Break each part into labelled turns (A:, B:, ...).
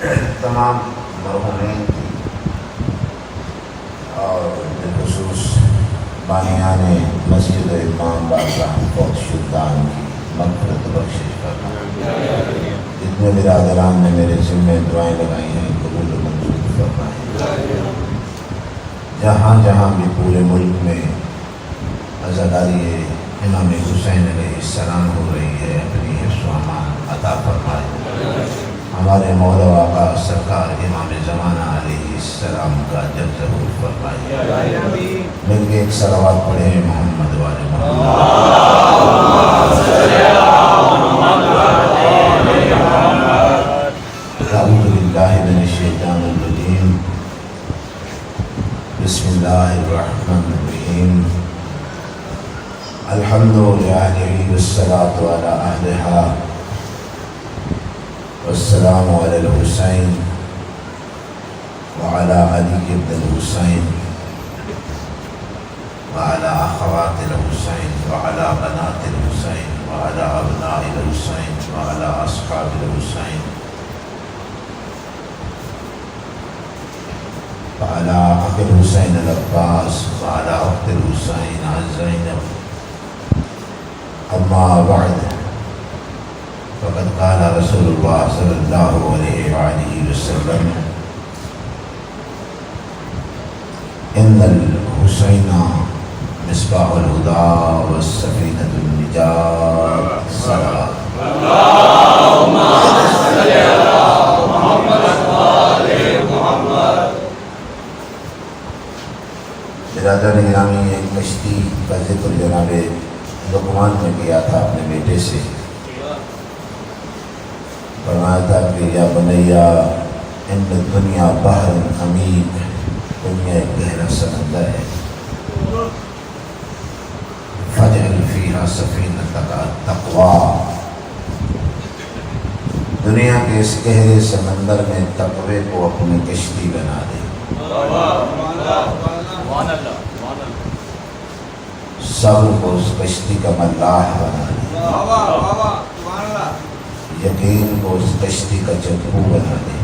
A: تمام مرحومین کی اور بالخصوص بانیان مسجد امام بارگاہ فوت شدگان کی مغفرت بخشش فرمائے۔ جتنے برادران نے میرے ذمہ دعائیں لگائی ہیں قبول و منظور فرمائے۔ جہاں جہاں بھی پورے ملک میں عزاداری امام حسین علیہ السلام ہو رہی ہے، اپنی حفظ و امان عطا فرمائے۔ ہمارے مولا و آقا سرکار امام زمانہ علیہ السلام کا جب ظہور فرمائے۔ مل کے ایک صلوات پڑھیں محمد والے محمد۔ اعوذ باللہ من الشیطان الرجیم، بسم اللہ الرحمن الرحیم۔ الحمد للہ والصلاة علی اہلہا والسلام علی الحسین وعلی علی بن الحسین وعلی اخوات الحسین وعلی بنات الحسین وعلی ابناء الحسین وعلی اصحاب الحسین وعلی اخ الحسین العباس وعلی اخت الحسین زینب۔ اما بعد، فقد قال رسول اللہ صلی اللہ علیہ وآلہ وسلم: ان الحسین مصباح الہدی والسفینۃ النجات۔ صلاۃ اللہم صل علی محمد وآل محمد۔ برادر گرامی، ایک کشتی کا ذکر جناب لقمان نے کیا تھا اپنے بیٹے سے، فرمایا تھا کہ یا بنیا ان الدنیا بحر عمیق، دنیا ایک گہرا سمندر ہے، فاجعل فیہا سفینۃ التقویٰ، دنیا کے اس گہرے سمندر میں تقوی کو اپنی کشتی بنا دے، صبر کو اس کشتی کا ملاح بنا دے، یقین کو اس کشتی کا چپو بنا دے،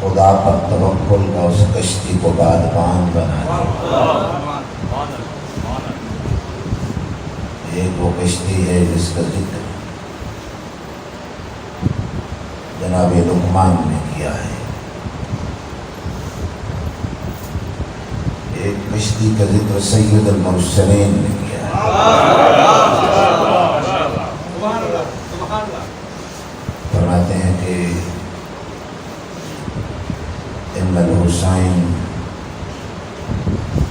A: خدا پر توکل کا اس کشتی کو بادبان بنا دے۔ ایک وہ کشتی ہے جس کا ذکر جناب لقمان نے کیا ہے، ایک کشتی کا ذکر سید المرسلین نے کیا ہے۔ فرماتے ہیں کہ ان الحسین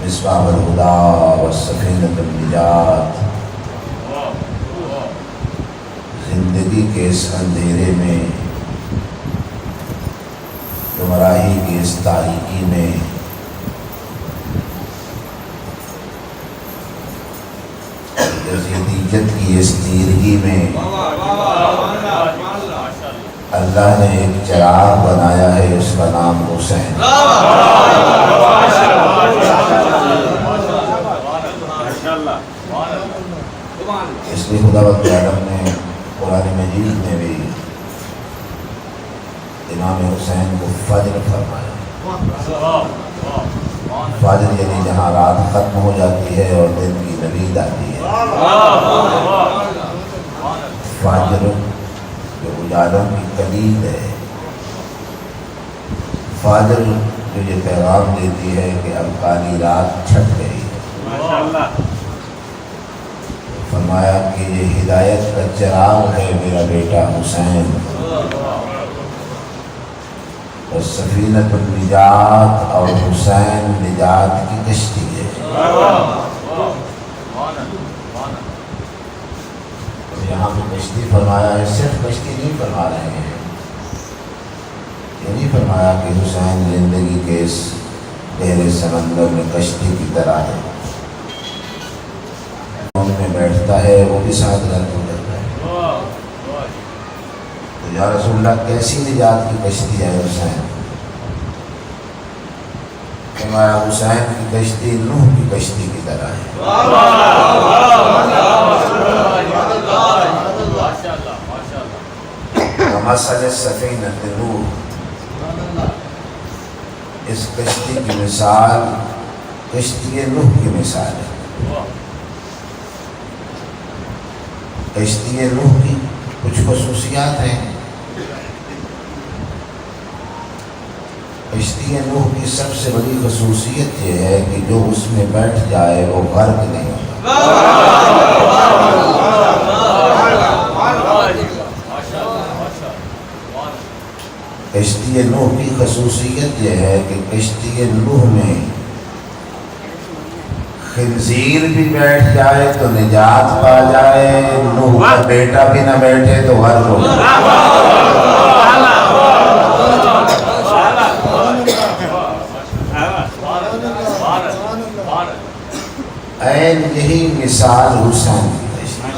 A: مصباح الہدی والسفینۃ النجات، زندگی کے اس اندھیرے میں، گمراہی کی اس تاریکی میں، یزیدیت کی اس تیرگی میں اللہ نے ایک چراغ بنایا ہے، اس کا نام حسین۔ اس لیے خداوند عالم نے قرآن مجید میں بھی امام حسین کو فجر فرمایا۔ فجر یعنی جہاں رات ختم ہو جاتی ہے اور دن کی نوید آتی ہے، فجر جو اجالوں کی کلید ہے، فجر جو یہ پیغام دیتی ہے کہ اب کالی رات چھٹ گئی۔ فرمایا کہ یہ ہدایت کا چراغ ہے میرا بیٹا حسین، اور سفینۃ النجات، اور حسین نجات کی کشتی ہے۔ یہاں پہ کشتی فرمایا ہے، صرف کشتی نہیں فرما رہے ہیں، یہ نہیں فرمایا کہ حسین زندگی کے اس گہرے سمندر میں کشتی کی طرح ہے، ان میں بیٹھتا ہے، وہ بھی ساتھ غرق ہو جاتا ہے۔ تو یا رسول اللہ کیسی نجات کی کشتی ہے حسین؟ فرمایا حسین کی کشتی نوح کی کشتی کی طرح ہے۔ کمثل سفینۃ نوح، اس کشتی کی مثال کشتی نوح کی مثال ہے۔ کشتی نوح کی کچھ خصوصیات ہیں۔ کشتی نوح کی سب سے بڑی خصوصیت یہ ہے کہ جو اس میں بیٹھ جائے وہ غرق نہیں ہوتا۔ کشتی نوح کی خصوصیت یہ ہے کہ کشتی نوح میں خنزیر بھی بیٹھ جائے تو نجات پا جائے، نوح کا بیٹا بھی نہ بیٹھے تو غرق ہو جائے۔ این یہی مثال حسین کی کشتی۔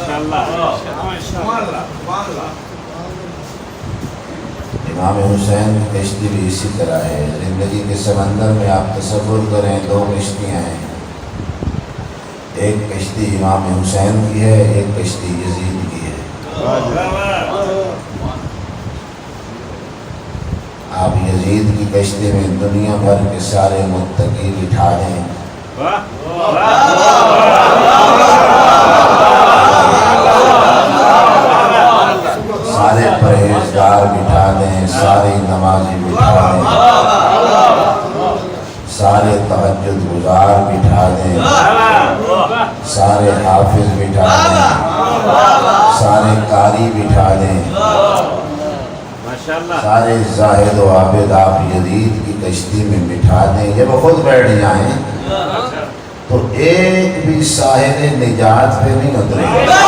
A: امام حسین کی کشتی بھی اسی طرح ہے۔ زندگی کے سمندر میں آپ تصور کریں، دو کشتیاں ہیں، ایک کشتی امام حسین کی ہے، ایک کشتی یزید کی ہے۔ آپ یزید کی کشتی میں دنیا بھر کے سارے متقی بٹھا دیں، سارے پرہیزگار بٹھا دیں، سارے نمازی بٹھا دیں، سارے تہجد گزار بٹھا دیں، سارے حافظ بٹھا دیں، سارے قاری بٹھا دیں، سارے زاہد و عابد آپ یزید کی کشتی میں بٹھا دیں، جب خود بیٹھ جائیں تو ایک بھی ساحل نجات پہ نہیں اترے گا۔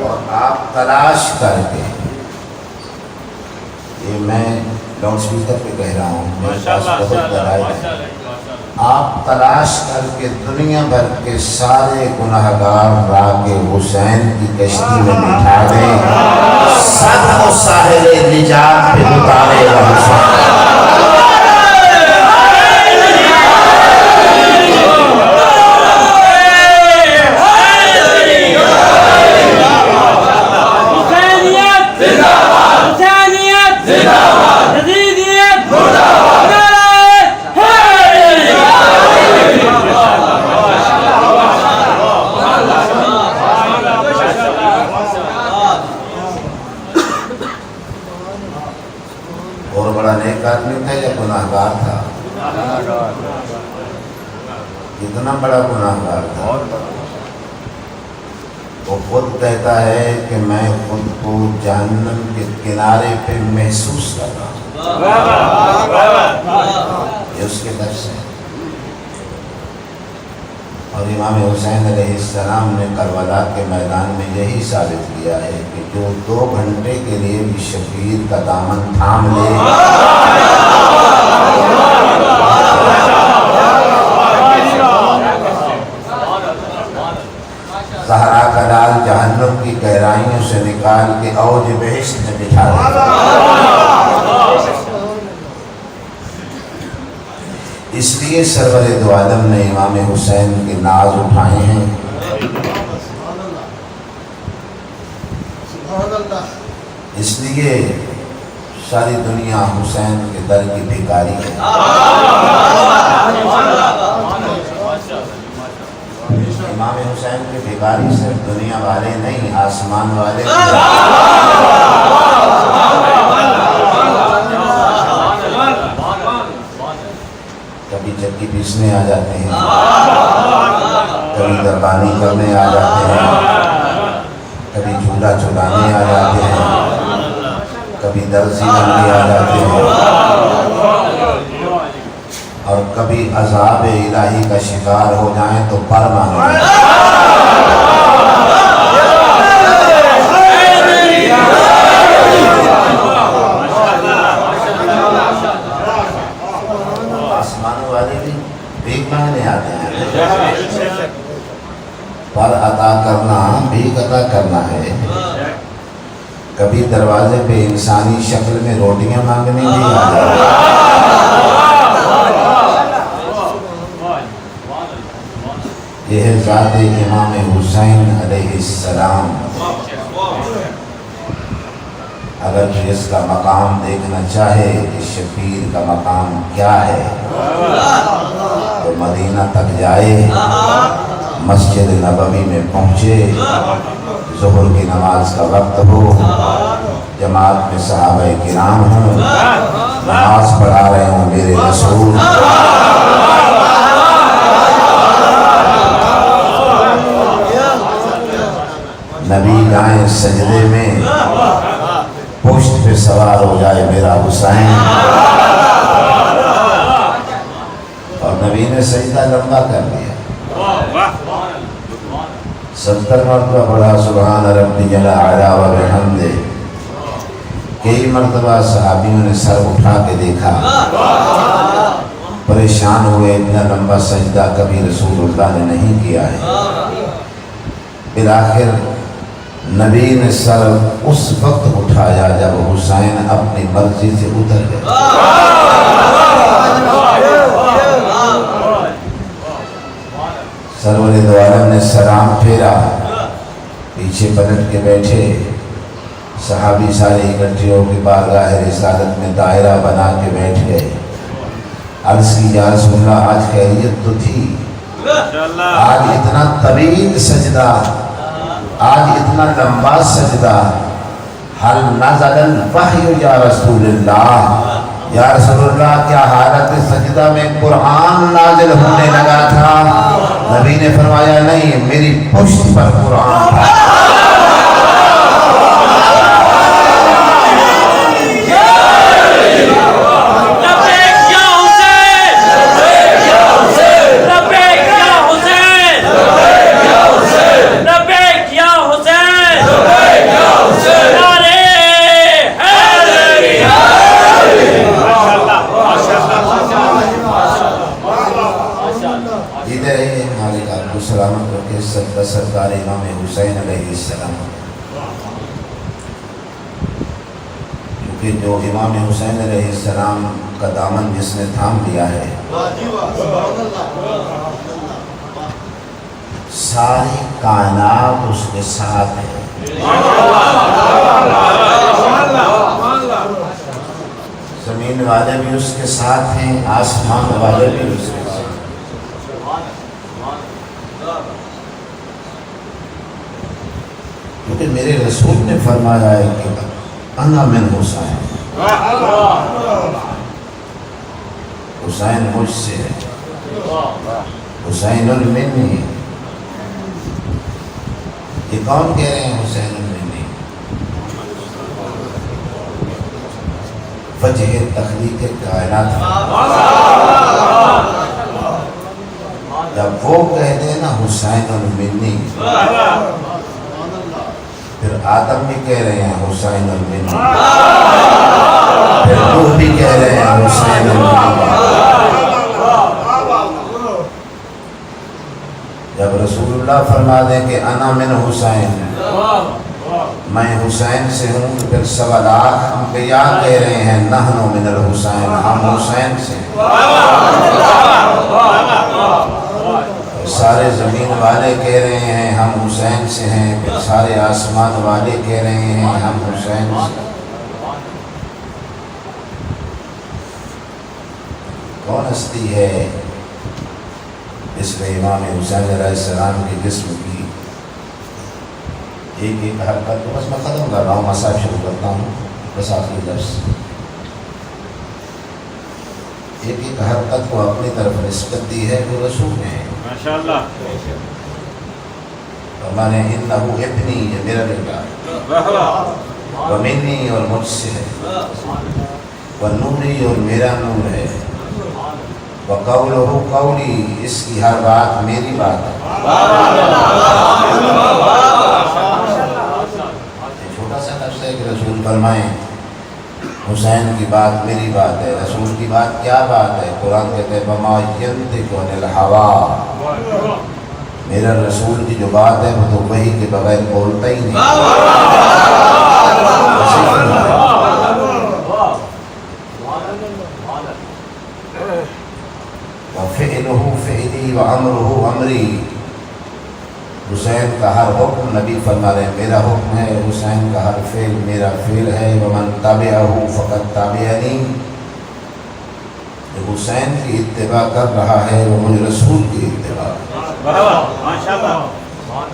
A: اور آپ تلاش کر کے، یہ میں لاؤڈ اسپیکر پہ کہہ رہا ہوں، میرے پاس بہت دلائل ہے، آپ تلاش کر کے دنیا بھر کے سارے گناہگار راہ حسین کی کشتی میں بٹھا دیں، سب کو ساحل نجات پہ اتارے گا حسین۔ اور بڑا نیک آدمی تھا یا گناہگار تھا؟ کتنا بڑا گناہگار تھا۔ وہ خود کہتا ہے کہ میں خود کو جہنم کے کنارے پہ محسوس کر رہا ہوں، یہ اس کے درس ہے۔ اور امام حسین علیہ السلام نے کربلا کے میدان میں یہی ثابت کیا ہے کہ جو 2 گھنٹے کے لیے بھی شبیر کا دامن تھام لے، زہرا کا لال جہنم کی گہرائیوں سے نکال کے اوج بہشت میں بٹھا دے۔ اس لیے سرور دو عالم نے امام حسین کے ناز اٹھائے ہیں۔ اس لیے ساری دنیا حسین کے در کی بھکاری ہے۔ امام حسین کے بھکاری صرف دنیا والے نہیں، آسمان والے کبھی چکی پیسنے آ جاتے ہیں، کبھی دربانی کرنے آ جاتے ہیں، کبھی جھولا چلانے آ جاتے ہیں، کبھی درزی بننے آ جاتے ہیں، اور کبھی عذاب الہی کا شکار ہو جائیں تو پر مانگیں۔ آسمانوں والے بھی بھیک مانگنے آتے ہیں، پر عطا کرنا بھیک عطا کرنا ہے۔ کبھی دروازے پہ انسانی شکل میں روٹیاں مانگنے بھی آ جاتے ہیں۔ یہ ہے ذات امام حسین علیہ السلام۔ اگر تو اس کا مقام دیکھنا چاہے کہ شبیر کا مقام کیا ہے تو مدینہ تک جائے، مسجد نبوی میں پہنچے، ظہر کی نماز کا وقت ہو، جماعت میں صحابہ کرام ہوں، نماز پڑھا رہے ہوں میرے رسول، نبی جائیں سجدے میں، پشت پہ سوار ہو جائے میرا حسین، اور نبی نے سجدہ لمبا کر دیا، 70 مرتبہ پڑھا سبحان ربی الاعلی و بحمدہ۔ کئی مرتبہ صحابیوں نے سر اٹھا کے دیکھا، پریشان ہوئے، اتنا لمبا سجدہ کبھی رسول اللہ نے نہیں کیا ہے۔ بالآخر نبی نے سر اس وقت اٹھایا جب حسین اپنی مرضی سے اتر گئے۔ سرور دو عالم نے سلام پھیرا، پیچھے پلٹ کے بیٹھے، صحابی سارے اکٹھے ہو کے بارگاہ رسالت میں دائرہ بنا کے بیٹھ گئے۔ عرض کی یا رسول اللہ آج خیریت تو تھی، آج اتنا طویل سجدہ، آج اتنا لمبا سجدہ، حل نزل الوحی یا رسول اللہ، یا رسول اللہ کیا حالت سجدہ میں قرآن نازل ہونے لگا تھا؟ نبی نے فرمایا نہیں، میری پشت پر قرآن تھا۔ سلامت رکھے سرکار امام حسین علیہ السلام، کیونکہ جو امام حسین علیہ السلام کا دامن جس نے تھام لیا ہے، ساری کائنات اس کے ساتھ ہے، زمین والے بھی اس کے ساتھ ہیں، آسمان والے بھی اس کے ساتھ۔ کیونکہ میرے رسول نے فرمایا ہے کہ انا من حسین، حسین مجھ سے ہے، حسین منی۔ یہ کون کہہ رہے ہیں حسین منی؟ وجہ تخلیق کائنات، جب وہ کہہ دیں نا حسین منی، پھر آدم بھی کہہ رہے ہیں حسین المنی، پھر نوح بھی کہہ رہے ہیں حسین المنی۔ جب رسول اللہ فرما دیں کہ انا من حسین، میں حسین سے ہوں، تو پھر 1.25 انبیاء کہہ رہے ہیں نحن من الحسین، ہم حسین سے ہیں۔ سارے زمین والے کہہ رہے ہیں ہم حسین سے ہیں، پھر سارے آسمان والے کہہ رہے ہیں ہم حسین سے۔ کون ہستی ہے اس میں امام حسین علیہ السلام کے جسم کی ایک ایک حرکت؟ تو بس میں ختم کر رہا ہوں، مسائل شروع کرتا ہوں، بس آخری درس۔ ایک ایک حرکت کو اپنی طرف نسبت دی ہے وہ رسول نے، ماشاءاللہ۔ فرمانے انہو ابنی، یہ میرا بیٹا، ومنی، اور مجھ سے ہے، ونوری، اور میرا نور ہے، وقولہ قولی، اس کی ہر بات میری بات ہے۔ یہ چھوٹا سا لفظ ہے کہ رسول فرمائیں حسین کی بات میری بات ہے۔ رسول کی بات کیا بات ہے؟ قرآن کہتے ہیں وما ینطق عن الہویٰ، میرا رسول کی جو بات ہے وہ تو وحی کے بغیر بولتا ہی نہیں۔ وفعلہ فعلی وامرہ امری، حسین کا ہر حکم نبی فرما رہے ہیں میرا حکم ہے، حسین کا ہر فعل میرا فعل ہے، ومن تابعہ فقط تابعنی، جو حسین کی اتباع کر رہا ہے وہ مجھ رسول کی اتباع ہے۔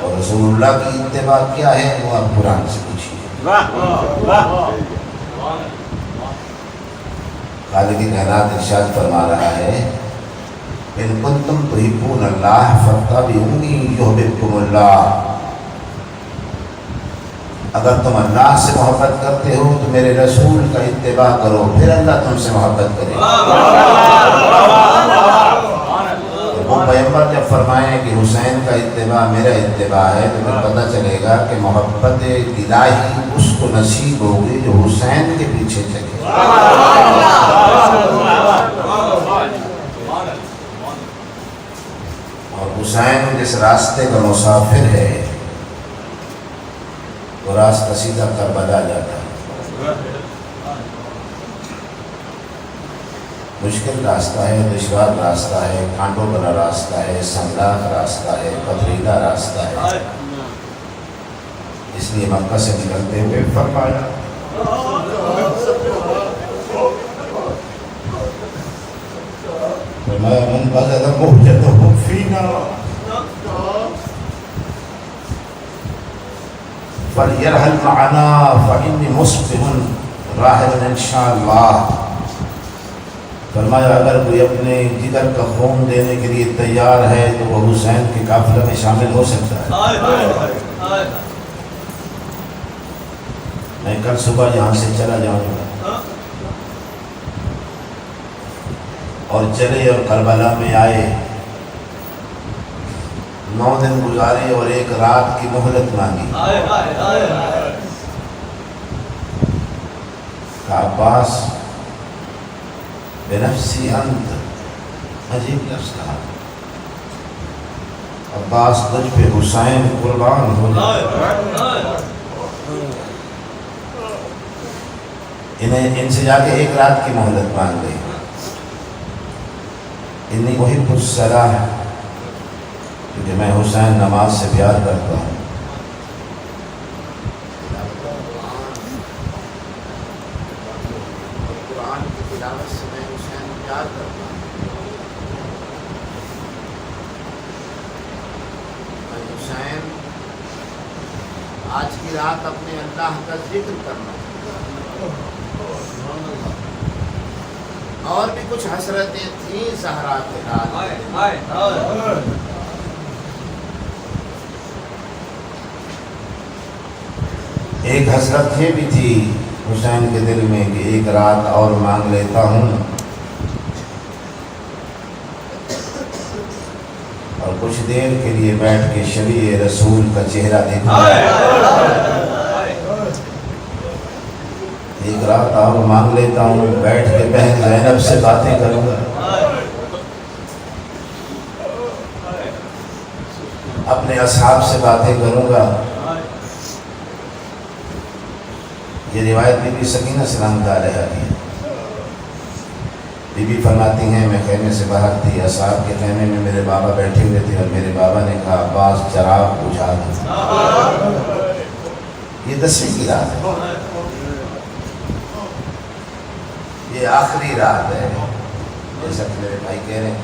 A: اور رسول اللہ کی اتباع کیا ہے وہ آپ قرآن سے پوچھیے۔ خالق کائنات ارشاد فرما رہا ہے ان کنتم تحبون اللہ فاتبعونی یحببکم اللہ، اگر تم اللہ سے محبت کرتے ہو تو میرے رسول کا اتباع کرو، پھر اللہ تم سے محبت کرے گا۔ وہ پیغمبر جب فرمائیں کہ حسین کا اتباع میرا اتباع ہے تو پھر پتہ چلے گا کہ محبت الہی اس کو نصیب ہوگی جو حسین کے پیچھے چلے۔ اور حسین جس راستے کا مسافر ہے وہ راستہ سیدھا کربلا جاتا ہے۔ مشکل راستہ ہے، دشوار راستہ ہے، کانٹوں بھرا راستہ ہے، سنگلاخ راستہ ہے، پتھریلا راستہ ہے، اس لیے مکہ سے نکلتے ہوئے فرمایا من بذل مہجته فینا فلیرحل معنا فانی مصبح راحل انشاءاللہ۔ فرمایا اگر کوئی اپنے جگر کا خون دینے کے لیے تیار ہے تو وہ حسین کے قافلہ میں شامل ہو سکتا ہے۔ میں کل صبح یہاں سے چلا جاؤں گا، اور چلے اور کربلا میں آئے، 9 دن گزارے اور 1 رات کی مہلت مانگی۔ کہا عباس بنفسی انت، عجیب لفظ کہا، عباس تجھ پہ حسین قربان ہو جائے۔ ان سے جا کے 1 رات کی مہلت مانگ گئی۔ انی احب الصلاۃ، کیونکہ میں حسین نماز سے پیار کرتا ہوں۔ قرآن کی تلاوت سے میں حسین پیار کرتا ہوں۔ میں حسین آج کی رات اپنے اللہ کا ذکر کرنا، اور بھی کچھ حسرتیں تھیں زہرا کے رات۔ ایک حسرت یہ بھی تھی حسین کے دل میں کہ 1 رات اور مانگ لیتا ہوں اور کچھ دیر کے لیے بیٹھ کے شبیہ رسول کا چہرہ دیکھوں، 1 رات اور مانگ لیتا ہوں، بیٹھ کے بہن زینب سے باتیں کروں گا، اپنے اصحاب سے باتیں کروں گا۔ یہ روایت بی بی سکینہ سلام علیہا کی، بی بی فرماتی ہیں میں خیمے سے باہر تھی، اصحاب کے خیمے میں میرے بابا بیٹھے ہوئے تھے اور میرے بابا نے کہا عباس چراغ بجھا دو۔ یہ 10ویں کی رات ہے، یہ آخری رات ہے، جیسا کہ میرے بھائی کہہ رہے ہیں،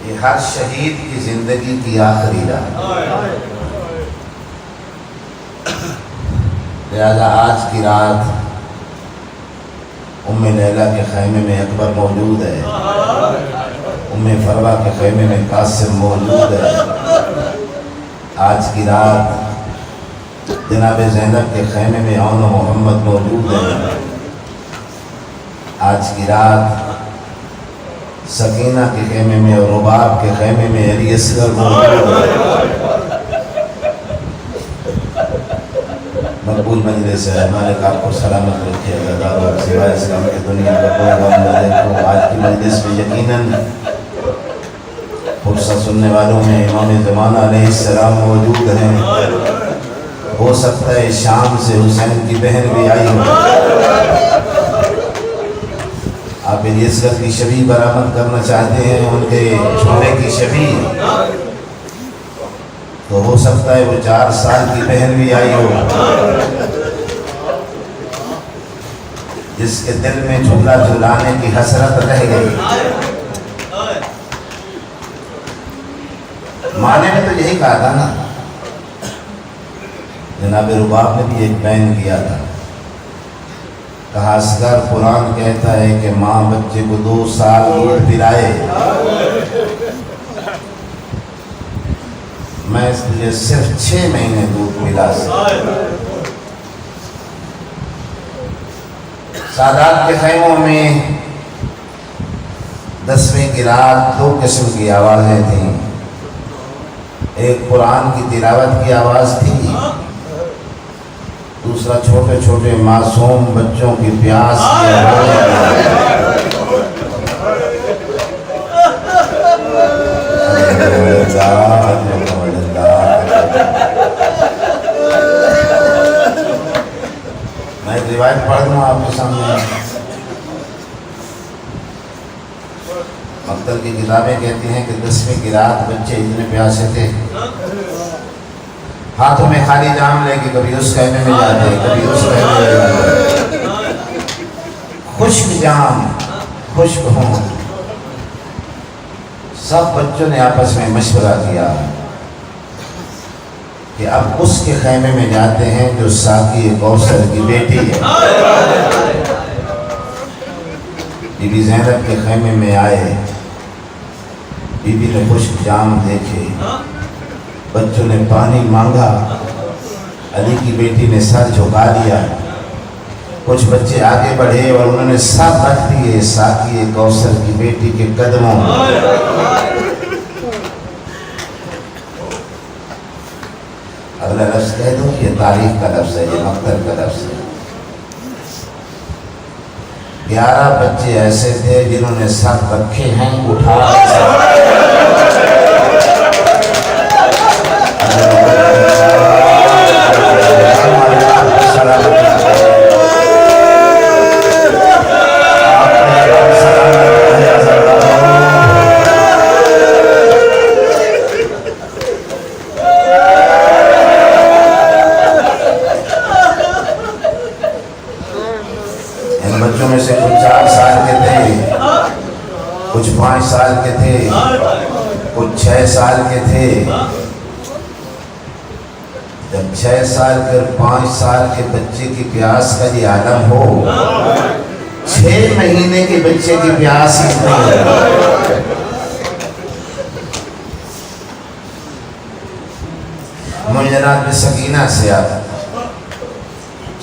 A: یہ ہر شہید کی زندگی کی آخری رات۔ لہذا آج کی رات ام لیلہ کے خیمے میں اکبر موجود ہے، ام فروا کے خیمے میں قاسم موجود ہے، آج کی رات جناب زینب کے خیمے میں عون و محمد موجود ہے، آج کی رات سکینہ کے خیمے میں اور رباب کے خیمے میں علی اصغر موجود ہے۔ مقبول مجلس ہے، مالک آپ کو سلامت رکھے، اللہ سوائے اسلام کی دنیا کا کوئی غم نہ دیکھو۔ آج کی مجلس میں یقیناً فرصت سننے والوں میں امام زمانہ علیہ السلام موجود ہیں، ہو سکتا ہے شام سے حسین کی بہن بھی آئی ہو، آپ علی اصغر کی شبیہ برآمد کرنا چاہتے ہیں، ان کے چھوٹے کی شبیہ، تو ہو سکتا ہے وہ 4 سال کی بہن بھی آئی ہو، جس کے دل میں جھولا جھلانے کی حسرت رہ گئی۔ ماں نے تو یہی کہا تھا نا، جناب رباب نے بھی ایک بیان کیا تھا، کہا اصغر قرآن کہتا ہے کہ ماں بچے کو 2 سال دودھ پلائے، میں اس لیے صرف 6 مہینے دودھ پلا سکتا۔ سادات کے خیموں میں 10ویں کی رات 2 قسم کی آوازیں تھیں، ایک قرآن کی تلاوت کی آواز تھی، دوسرا چھوٹے چھوٹے معصوم بچوں کی پیاس کی میں ایک روایت پڑھ دوں آپ کے سامنے۔ مکتب کی کتابیں کہتی ہیں کہ 10ویں کی رات بچے اتنے پیاسے تھے، ہاتھوں میں خالی جام لے کے کبھی اس خیمے میں جاتے، کبھی اس خیمے میں جاتے، خشک جام، خشک ہوں۔ سب بچوں نے آپس میں مشورہ کیا کہ اب اس کے خیمے میں جاتے ہیں جو ساقی کوثر کی بیٹی ہے۔ بی بی زینب کے خیمے میں آئے، بی بی نے خشک جام دیکھے، بچوں نے پانی مانگا، علی کی بیٹی نے سر جھکا دیا، کچھ بچے آگے بڑھے اور انہوں نے سب رکھ دیے ساقی کوثر کی بیٹی کے قدموں میں۔ اگلا لفظ کہہ دوں، یہ تاریخ کا لفظ ہے، یہ مکتب کا لفظ ہے۔ 11 بچے ایسے تھے جنہوں نے سر رکھے ہیں، اٹھا بچوں میں سے کچھ 4 سال کے تھے، کچھ 5 سال کے تھے، کچھ 6 سال کے تھے۔ جب 6 سال کے اور 5 سال کے بچے کی پیاس کا یہ عالم ہو، 6 مہینے کے بچے کی پیاس ہی نہیں ہے۔ جناب سکینہ سے آپ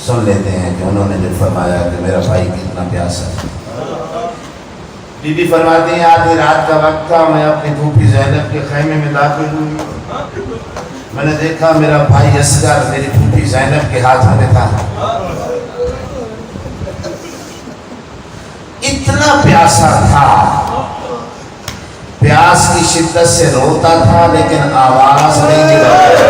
A: سن لیتے ہیں کہ انہوں نے جو فرمایا کہ میرا بھائی کتنا پیاسا ہے۔ بی بی فرماتی ہیں آدھی رات کا وقت تھا، میں اپنی پھوپھی زینب کے خیمے میں داخل ہوئی، میں نے دیکھا میرا بھائی اصغر میری پھوپھی زینب کے ہاتھوں میں تھا، اتنا پیاسا تھا، پیاس کی شدت سے روتا تھا لیکن آواز نہیں نکالتا۔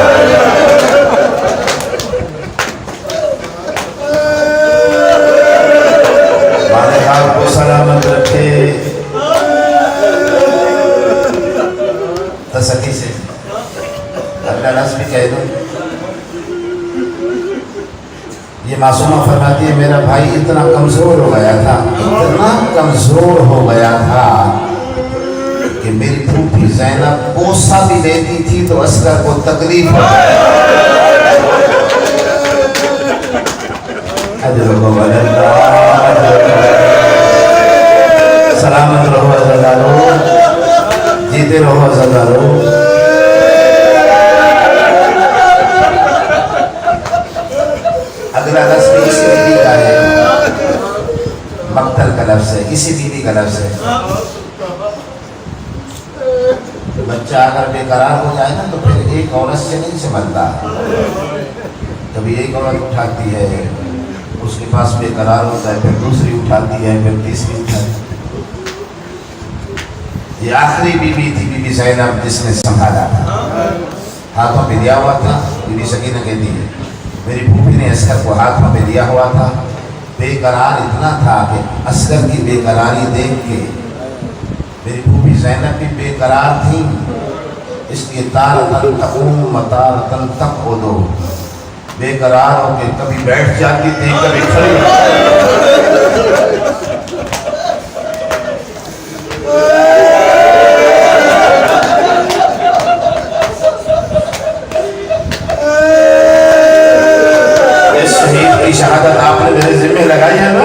A: آپ کو سلامت رکھے، تسلی سے اگلا لفظ بھی کہہ دوں۔ یہ معصومہ فرماتی ہے میرا بھائی اتنا کمزور ہو گیا تھا، اتنا کمزور ہو گیا تھا کہ میری پھوپھی زینب بوسہ بھی لیتی تھی تو اصغر کو تکلیف ہوتا ہے۔ سلامت رہو عزیزانو، جیتے رہو عزیزانو۔ اگلا لفظ بھی اسی بیوی کا ہے، مقتل کا لفظ ہے، اسی بیوی کا لفظ ہے۔ بچہ اگر بے قرار ہو جائے نا تو پھر ایک عورت سے نہیں سنبھلتا، کبھی ایک عورت اٹھاتی ہے، اس کے پاس بے قرار ہوتا ہے، پھر دوسری اٹھاتی ہے، پھر تیسری اٹھاتی ہے۔ یہ آخری بیوی تھی بی بی زینب جس نے سنبھالا تھا، ہاتھوں پہ دیا ہوا تھا۔ بی بی سکینہ کہتی ہے میری پھوپھی نے اصغر کو ہاتھوں پہ دیا ہوا تھا، بے قرار اتنا تھا کہ اصغر کی بے قراری دیکھ کے میری پھوپھی زینب بھی بے قرار تھی، اس لیے تارتن تقوم و تارتن تقعدو، بے قرار ہو کے کبھی بیٹھ جاتی تھی کبھی کھڑی اس شہید کی شہادت آپ نے میرے ذمہ لگائی ہے نا،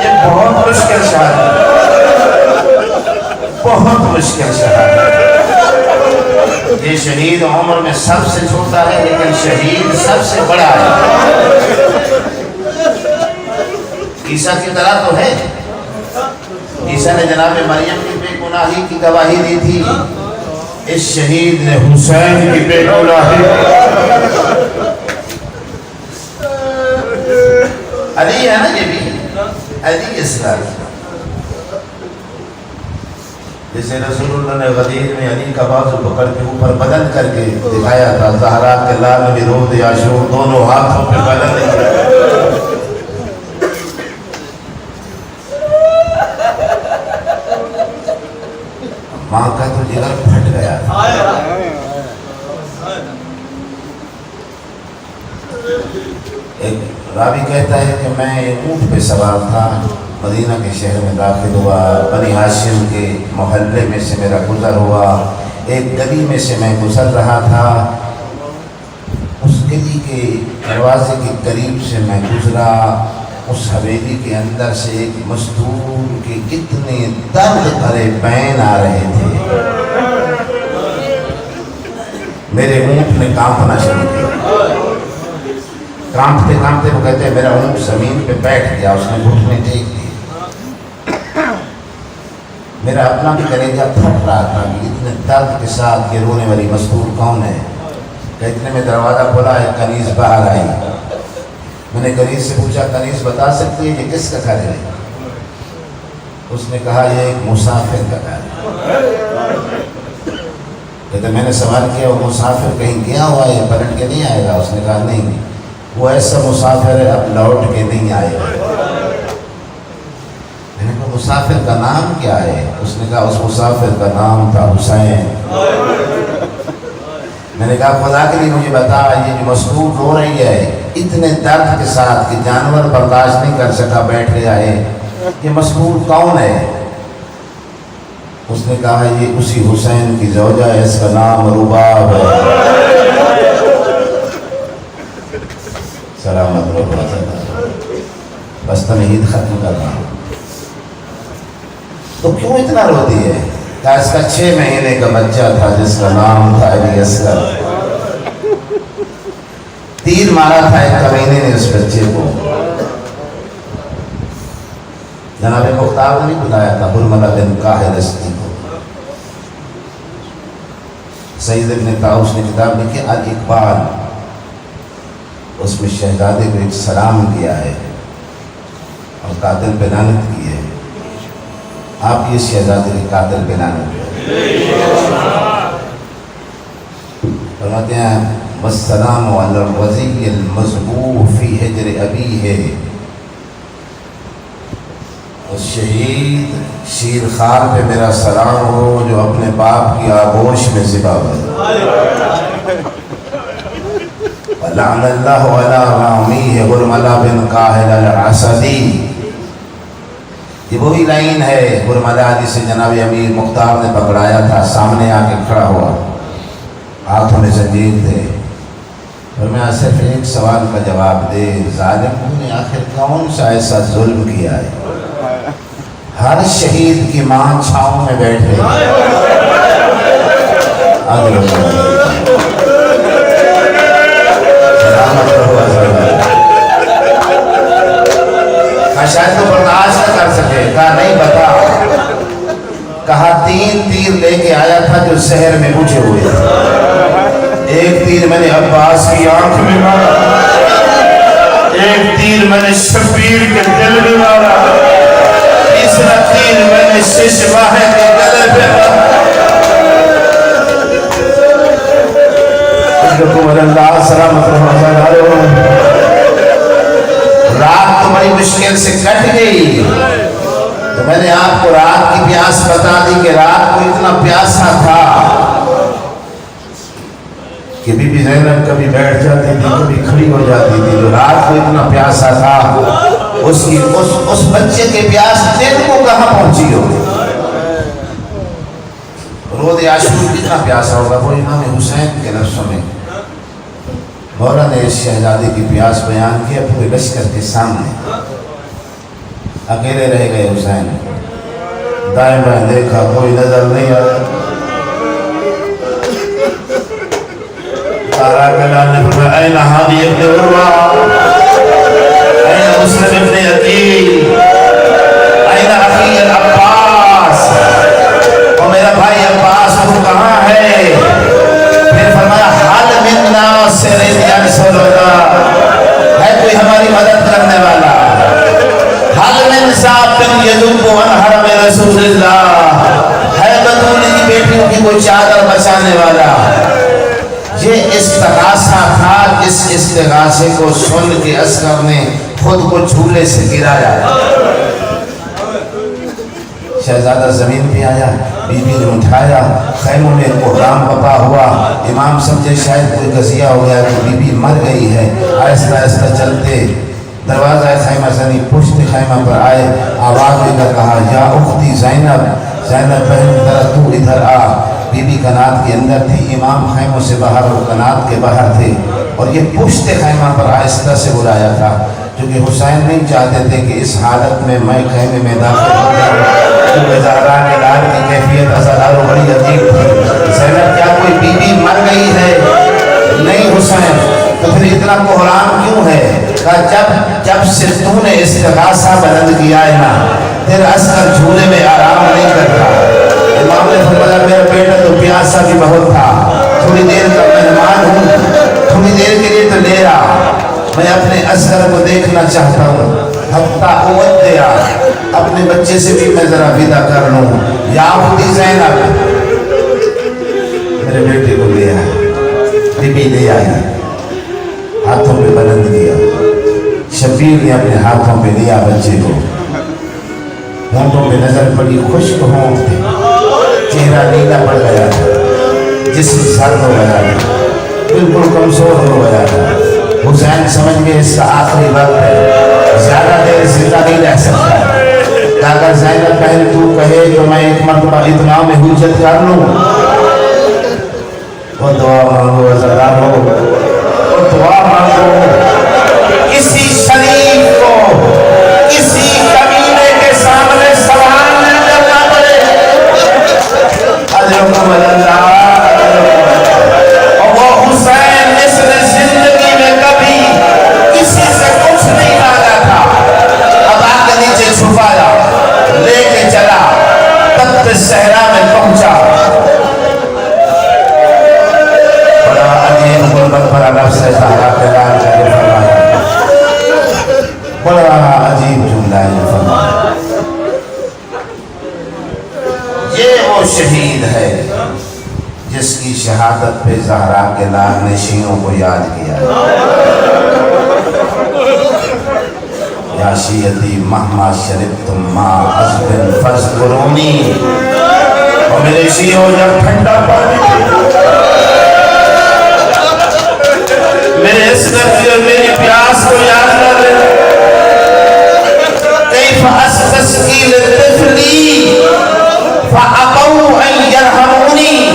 A: یہ بہت مشکل شہادت، بہت مشکل شہادت۔ یہ شہید عمر میں سب سے چھوٹا ہے لیکن شہید سب سے بڑا ہے۔ عیسیٰ کی طرح تو ہے، عیسیٰ نے جناب مریم کی بے گناہی کی گواہی دی تھی، اس شہید نے حسین کی بے گناہی۔ علی ہے نا، یہ بھی علی اسلام، جسے رسول اللہ نے غدیر میں علی کا بازو پکڑ کے اوپر بدل کر کے دکھایا تھا، زہرا کے لال بھی رود عاشور دونوں ہاتھوں پہ بدل کیا۔ ماں کا تو جگر پھٹ گیا تھا۔ ایک راوی کہتا ہے کہ میں اونٹ پہ سوار تھا، مدینہ کے شہر میں داخل ہوا، بنی ہاشم کے محلے میں سے میرا گزر ہوا، ایک گلی میں سے میں گزر رہا تھا، اس گلی کے دروازے کے قریب سے میں گزرا، اس حویلی کے اندر سے ایک مزدور کے کتنے درد بھرے بین آ رہے تھے، میرے اونٹ نے کانپنا شروع کیا، کانپتے کانپتے وہ کہتے ہیں میرا اونٹ زمین پہ بیٹھ گیا، اس نے گھٹنے ٹیک دیے، میرا اپنا بھی کلیجہ پھٹ رہا تھا کہ اتنے درد کے ساتھ یہ رونے والی مزدور کون ہے، کہ اتنے میں دروازہ کھولا، ایک کنیز باہر آئی، میں نے کنیز سے پوچھا کنیز بتا سکتی ہے یہ کس کا گھر ہے؟ اس نے کہا یہ ایک مسافر کا گھر ہے۔ کہتے میں نے سوال کیا وہ مسافر کہیں گیا ہوا ہے پلٹ کے نہیں آئے گا؟ اس نے کہا نہیں، وہ ایسا مسافر ہے اب لوٹ کے نہیں آئے گا۔ میں نے کہا مسافر کا نام کیا ہے؟ اس نے کہا اس مسافر کا نام تھا حسین۔ میں نے کہا خدا کے لیے مجھے بتا، یہ جو مصروف رو رہی ہے اتنے درد کے ساتھ کہ جانور برداشت نہیں کر سکا بیٹھ گیا ہے، یہ مصروف کون ہے؟ اس نے کہا یہ اسی حسین کی زوجہ ہے، اس کا نام رباب ہے۔ سلامت رہو، بس تمہید ختم کر رہا ہوں۔ تو کیوں اتنا روتی ہے؟ کہا اس کا 6 مہینے کا بچہ تھا جس کا نام تھا علی اصغر، تیر مارا تھا ایک کمینے نے اس بچے کو، جناب مختار نے بلایا تھا حرملہ بن قاہر اسدی کو۔ سید ابن طاؤس نے کتاب لکھی الاقبال، اس میں شہزادے کو ایک سلام کیا ہے اور قاتل پہ لعنت کی ہے۔ آپ یہ شہزادے کے قاتل پہ لعنت فرماتے ہیں والسلام علی الرضی المذبوح فی حجر ابیہ، اس شہید شیر خار پہ میرا سلام ہو جو اپنے باپ کی آغوش میں ذبح ہوئے۔ لعن اللہ علی رامیہ حرملہ بن قاہر الاسدی، یہ وہی لائن ہے حرملہ جسے جناب امیر مختار نے پکڑایا تھا، سامنے آ کے کھڑا ہوا، ہاتھوں میں زنجیر تھے، اور میں صرف ایک سوال کا جواب دے، ظالم نے آخر کون سا ایسا ظلم کیا ہے؟ ہر شہید کی ماں چھاؤں میں بیٹھ گئی، شاید تو برداشت نہ کر سکے، کہا نہیں بتا، کہا 3 تیر لے کے آیا تھا جو شہر میں بجھے ہوئے تھے، ایک تیر میں نے عباس کی آنکھ میں مارا، ایک تیر میں نے شبیر کے دل میں مارا، تیسرا تیر میں نے ششواہ کے گلے پہ مارا۔ اللہ سلامت رہو، رات تو بڑی مشکل سے کٹ گئی، شادی کے رات کو اتنا پیاسا تھا کہ بی بی زینب کبھی بیٹھ جاتی تھی کبھی کھڑی ہو جاتی تھی. جو رات کو اتنا پیاسا تھا اس بچے کے پیاس دل کو کہاں پہنچی ہوگی. روز عاشور کتنا پیاسا ہوگا وہ امام حسین کے نفسوں میں. مولا نے اس شہزادے کی پیاس بیان کیا پورے لشکر کے سامنے. اکیلے رہ گئے حسین. دائیں بائیں دیکھا کوئی نظر نہیں آیا. تارا کلام نے فرمایا این حادی ابن عروہ این مسلم ابن عقیل این اخی العباس اور میرا بھائی عباس تو کہاں ہے. پھر فرمایا حال من ناصر ینصرنا ہے کوئی ہماری مدد کرنے والا. حال من ذاب یذب عن حرم رسول اللہ ہے بطول کی بیٹیوں کی کوئی چادر بچانے والا. یہ استغاثہ تھا جس استغاثے کو سن کے عسکر نے خود کو جھولے سے گرایا. شہزادہ زمین پہ آیا بی بی نے اٹھایا. خیموں میں کوہرام بپا ہوا. امام سمجھے شاید کوئی قضیہ ہو گیا کہ بی بی مر گئی ہے. آہستہ آہستہ چلتے دروازہ خیمہ زنی پشت خیمہ پر آئے. آواز دے کر کہا یا اختی زینب زینب بہن ذرا تو ادھر آ. بی بی کنات کے اندر تھی. امام خیموں سے باہر وہ کنات کے باہر تھے اور یہ پشت خیمہ پر آہستہ سے بلایا تھا کیونکہ حسین نہیں چاہتے تھے کہ اس حالت میں خیمے میں داخل ہو جاؤں. کیونکہ زہرا کے لال کی کیفیت ازادار و بڑی عجیب تھی. زینب کیا کوئی بی بی مر گئی ہے؟ نہیں حسین. تو پھر اتنا کوہرام کیوں ہے؟ کہا جب سے تو نے استغاثہ بلند کیا ہے نا پھر عسکر جھولے میں آرام نہیں کرتا. امام نے فرمایا میرا بیٹا تو پیاسا بھی بہت تھا. تھوڑی دیر کا مہمان ہوں تھوڑی دیر کے لیے تو لے رہا. میں اپنے عسکر کو دیکھنا چاہتا ہوں. ہفتہ اوت دیا اپنے بچے سے بھی میں ذرا ودا کر لوں. یا اختی زینب میرے بیٹے کو لے آیا. بی بی لے آئی ہاتھوں پہ بلند کیا. شبیر نے اپنے ہاتھوں پہ لیا بچے کو. ہونٹوں پہ نظر پڑی خشک ہونٹ تھے. چہرہ نیلا پڑ گیا تھا. جسم سرد ہو گیا تھا. بالکل کمزور ہو گیا تھا. حسین سمجھ گئے اس کا آخری وقت ہے. زیادہ دیر زندہ نہیں رہ سکتا. اگر زینب پہلے تو کہے تو میں ایک مرتبہ اتنا میں حجت کر لوں. وہ دعا مانگو عزیزانو وہ دعا مانگو. کسی شریف کو کسی کمینے کے سامنے سوال نہ کرنا پڑے. اجرکم اللہ. اور وہ حسین جس نے زندگی میں کبھی کسی سے کچھ نہیں مانگا تھا اب آگ کے نیچے چھپایا لے کے چلا تخت صحرا میں پہنچا. بڑا عجیب غربت بڑا لفظ ہے زہرا کے لال کا یہ فرمایا. بڑا عجیب جملہ ہے فرمایا. یہ وہ شہید ہے جس کی شہادت پہ زہرا کے لال نے شیعوں کو یاد کیا. یا شیعتی مہما شربتم ما حسبن فاذکرونی. اور میرے شیعوں جب ٹھنڈا پانی میرے اس نفسی اور میری پیاس کو یاد کر لیں. کیف استسقی للطفلی فابوا ان یرحمونی.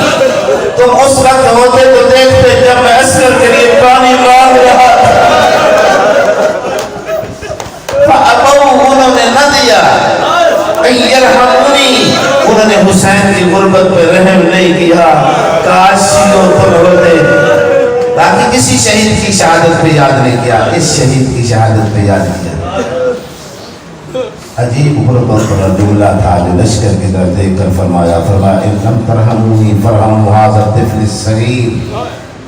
A: تم اس وقت ہوتے تو دیکھتے جب میں عسکر کے لیے پانی مانگ رہا فابوا انہوں نے نہ دیا. ان یرحمونی انہوں نے حسین کی غربت پہ رحم نہیں کیا. کاش شیعوں تم ہوتے باقی کسی شہید کی شہادت پہ یاد نہیں کیا اس شہید کی شہادت پہ یاد کیا. عجیب غربت پر جملہ تھا جو لشکر کی طرف دیکھ کر فرمایا ان لم ترحمونی فرحموا ھذا الطفل الصغیر.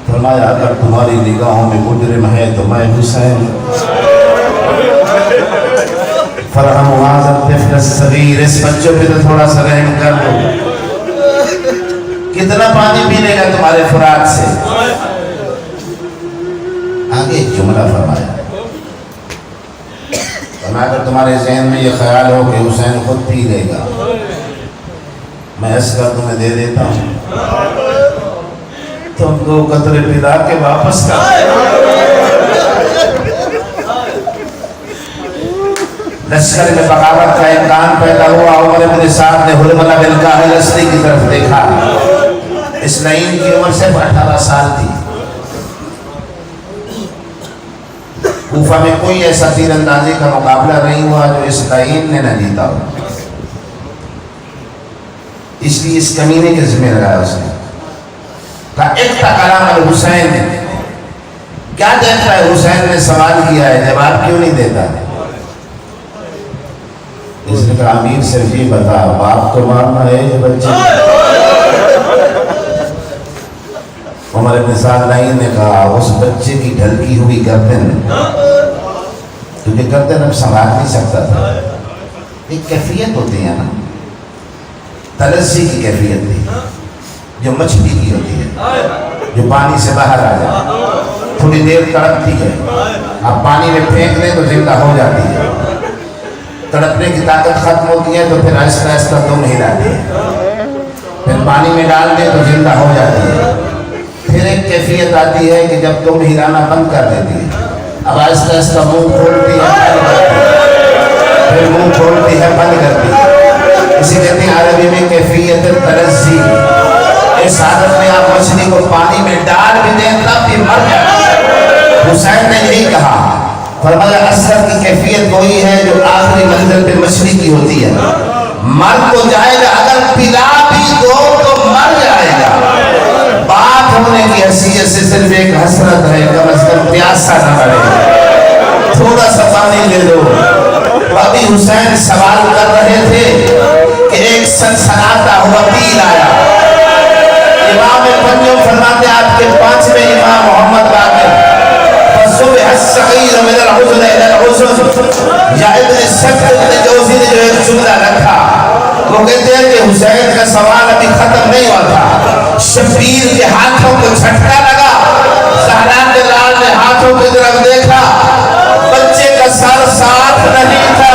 A: فرمایا اگر تمہاری نگاہوں میں مجرم ہے تو میں حسین. فرحموا ھذا الطفل الصغیر. اس بچوں پہ تو تھوڑا سا رحم کر دو. کتنا پانی پی لے گا تمہارے فرات سے. آگے ایک جملہ فرمایا اگر تمہارے ذہن میں یہ خیال ہو کہ حسین خود پی لے گا میں اصغر تمہیں دے دیتا ہوں، تم 2 قطرے پلا کے واپس کر۔ لشکر میں بغاوت کا امکان پیدا ہوا۔ عمر بن سعد نے حرملہ بن کاہل اسری کی طرف دیکھا۔ اس لعین کی عمر صرف 18 سال تھی۔ کوفہ میں کوئی ایسا تیر اندازی کا مقابلہ نہیں ہوا جو اس لعین نے نہ جیتا ہو، اس لیے اس کمینے کے ذمہ لگایا اس نے۔ کہا اقطع کلام الحسین، کیا دیکھتا ہے؟ حسین نے سوال کیا ہے، جواب کیوں نہیں دیتا؟ اس نے کہا امیر صرف یہ بتا، باپ کو مارنا ہے یہ بچے؟ عمر بن سعد لعین نے کہا اس بچے کی ڈھلکی ہوئی گردن، کیونکہ گردن اب سنبھال نہیں سکتا تھا، ایک کیفیت ہوتی ہے نا، تلزی کی کیفیت تھی جو مچھلی کی ہوتی ہے، جو پانی سے باہر آ جائے، تھوڑی دیر تڑپتی ہے، اب پانی میں پھینک دیں تو زندہ ہو جاتی ہے، تڑپنے کی طاقت ختم ہوتی ہے تو پھر آہستہ آہستہ دم ہلاتی ہے، پھر پانی میں ڈال دیں تو زندہ ہو جاتی ہے، پھر ایک کیفیت آتی ہے کہ جب دم ہلانا بند کر دیتی ہے، اب آہستہ آہستہ منہ کھولتی ہے بند کرتی ہے، پھر منہ کھولتی ہے بند کرتی ہے، اسی کہتے ہیں عربی میں کیفیت تلزی۔ اس حالت میں آپ مچھلی کو پانی میں ڈال بھی دیں تب بھی مر جائے۔ حسین نے یہی کہا، فرمایا اثر کی کیفیت وہی ہے جو آخری منزل پہ مچھلی کی ہوتی ہے، مر تو جائے گا، اگر پلا بھی دو تو مر جائے گا۔ بات ہونے کی حیثیت سے صرف ایک حسرت ہے، کم از کم پیاسا نہ مرے، تھوڑا سا پانی لے دو۔ ابھی حسین سوال کر رہے تھے کہ ایک سنسناتا ہوا تیر آیا۔ امام پنجم فرماتے آپ کے 5ویں امام محمد باقر، فَصُبِحَ الصَّغِيرُ مِنَ الْحُزْنِ إِلَى الْحُزْنِ، یا ابن سبت ابن جوزی نے جو ایک جملہ رکھا، وہ کہتے ہیں کہ حسین کا سوال ابھی ختم نہیں ہوا تھا، شبیر کے ہاتھوں کو جھٹکا لگا، زہرا کے لال نے ہاتھوں کی طرف دیکھا، بچے کا سر ساتھ نہیں تھا،